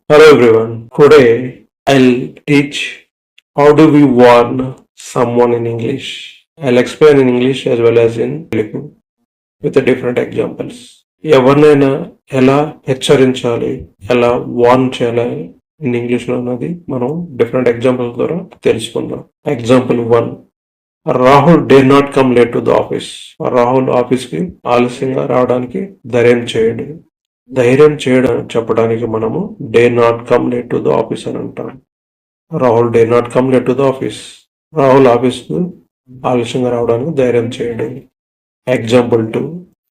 Hello everyone. Today I'll teach how do we warn someone in English. I'll explain in English as well as in Telugu with the different examples. ఎవరినైనా ఎలా హెచ్చరించాలి, ఎలా warn చేయాలి in ఇంగ్లీష్లో అన్నది మనం different examples ద్వారా తెలుసుకుందాం. Example 1, Rahul day not come late to the office. Rahul ఆఫీస్కి ఆలస్యంగా రావడానికి ధైర్యం చేయడం చెప్పడానికి మనము day not come late to the office అని అంటాం. Rahul day not come late to the office. Rahul ఆఫీస్కు ఆలస్యంగా రావడానికి ధైర్యం చేయడం. Example 2,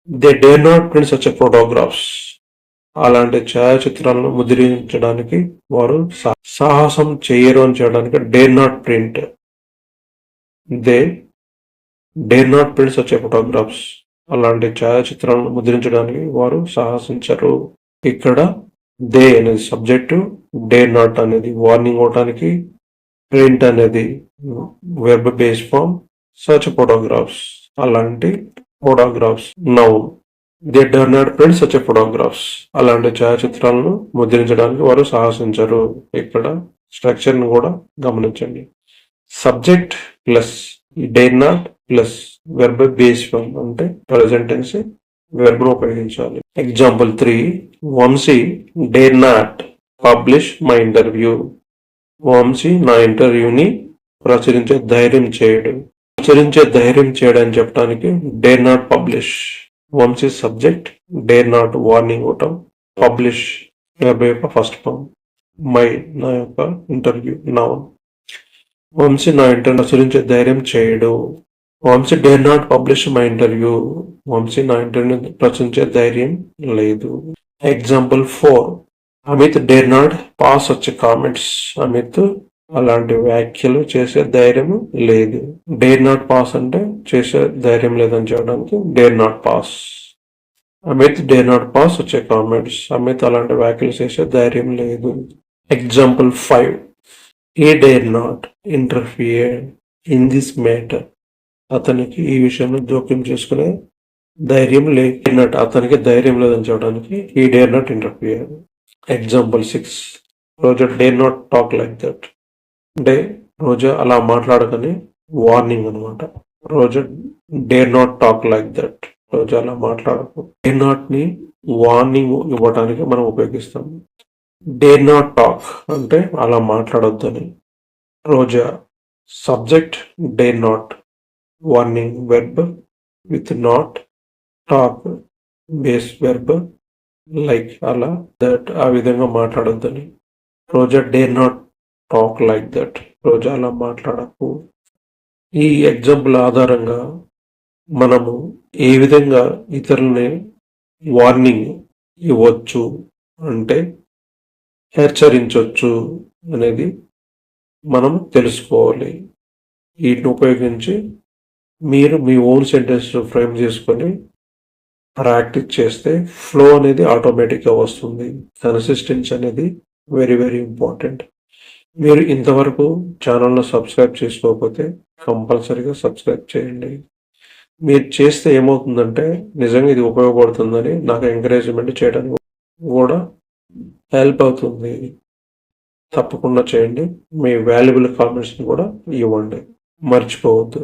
they day not print such photographs. అలాంటి ఛాయాచిత్రాలను ముద్రించడానికి వారు సాహసం చేయరు అని చేయడానికి day not print. They day not print such photographs. అలాంటి ఛాయాచిత్రాలను ముద్రించడానికి వారు సాహసించరు. ఇక్కడ దే అనేది సబ్జెక్టు, డే నాట్ అనేది వార్నింగ్ అవటానికి, ప్రింట్ అనేది verb base form, such photographs అలాంటి photographs noun. They dare not print such photographs. అలాంటి ఛాయాచిత్రాలను ముద్రించడానికి వారు సాహసించరు. ఇక్కడ స్ట్రక్చర్ ను కూడా గమనించండి. Subject plus dare not plus verb base form అంటే ప్రెజెంట్ టెన్స్ వెర్బ్ ను ఉపయోగించాలి. Example 3, Vamshi dare not publish my interview. Vamshi నా ఇంటర్వ్యూని ప్రచురించే ధైర్యం చేయడం అని చెప్పడానికి dare not publish. Vamshi subject, dare not warning అవటం, పబ్లిష్ వెర్బ్ యొక్క ఫస్ట్ ఫామ్, మై నా యొక్క ఇంటర్వ్యూ నౌన్. వంశీ నా ఇంటర్వ్యూ ప్రచురించే ధైర్యం చేయడు. Vamshi dare not publish my interview. Vamshi నా ఇంటర్వ్యూ ప్రచురించే ధైర్యం లేదు. Example 4, Amit dare not pass వచ్చే కామెంట్స్. అమిత్ అలాంటి వ్యాఖ్యలు చేసే ధైర్యం లేదు. డే నాట్ పాస్ అంటే చేసే ధైర్యం లేదని చెప్పడానికి dare not pass. Amit dare not pass వచ్చే కామెంట్స్. అమిత్ అలాంటి వ్యాఖ్యలు చేసే ధైర్యం లేదు. Example 5, he dare not interfere in this matter. అతనికి ఈ విషయంలో జోక్యం చేసుకునే ధైర్యం లేనట్టు, అతనికి ధైర్యం లేదని చెప్పడానికి he dare not interfere. Example 6, Roja dare not talk like that. అంటే రోజా అలా మాట్లాడకని వార్నింగ్ అనమాట. రోజా dare not talk like that. రోజా అలా మాట్లాడకు. dare not ని వార్నింగ్ ఇవ్వడానికి మనం ఉపయోగిస్తాం. డే నాట్ టాక్ అంటే అలా మాట్లాడొద్దని. Roja subject dare not, warning verb with not, talk base verb like అలా, దట్ ఆ విధంగా మాట్లాడొద్దని. Roja dare not talk like that. Roja అలా మాట్లాడకు. ఈ ఎగ్జాంపుల్ ఆధారంగా మనము ఏ విధంగా ఇతరులని వార్నింగ్ ఇవ్వచ్చు అంటే హెచ్చరించవచ్చు అనేది మనం తెలుసుకోవాలి. వీటిని ఉపయోగించి మీరు మీ ఓన్ సెంటెన్స్ ఫ్రేమ్ చేసుకొని ప్రాక్టీస్ చేస్తే ఫ్లో అనేది ఆటోమేటిక్గా వస్తుంది. కన్సిస్టెన్సీ అనేది వెరీ వెరీ ఇంపార్టెంట్. మీరు ఇంతవరకు ఛానల్ను సబ్స్క్రైబ్ చేసుకోకపోతే కంపల్సరీగా సబ్స్క్రైబ్ చేయండి. మీరు చేస్తే ఏమవుతుందంటే నిజంగా ఇది ఉపయోగపడుతుందని నాకు ఎంకరేజ్మెంట్ చేయడానికి కూడా హెల్ప్ అవుతుంది. తప్పకుండా చేయండి. మీ వాల్యుబుల్ కామెంట్స్ని కూడా ఇవ్వండి, మర్చిపోవద్దు.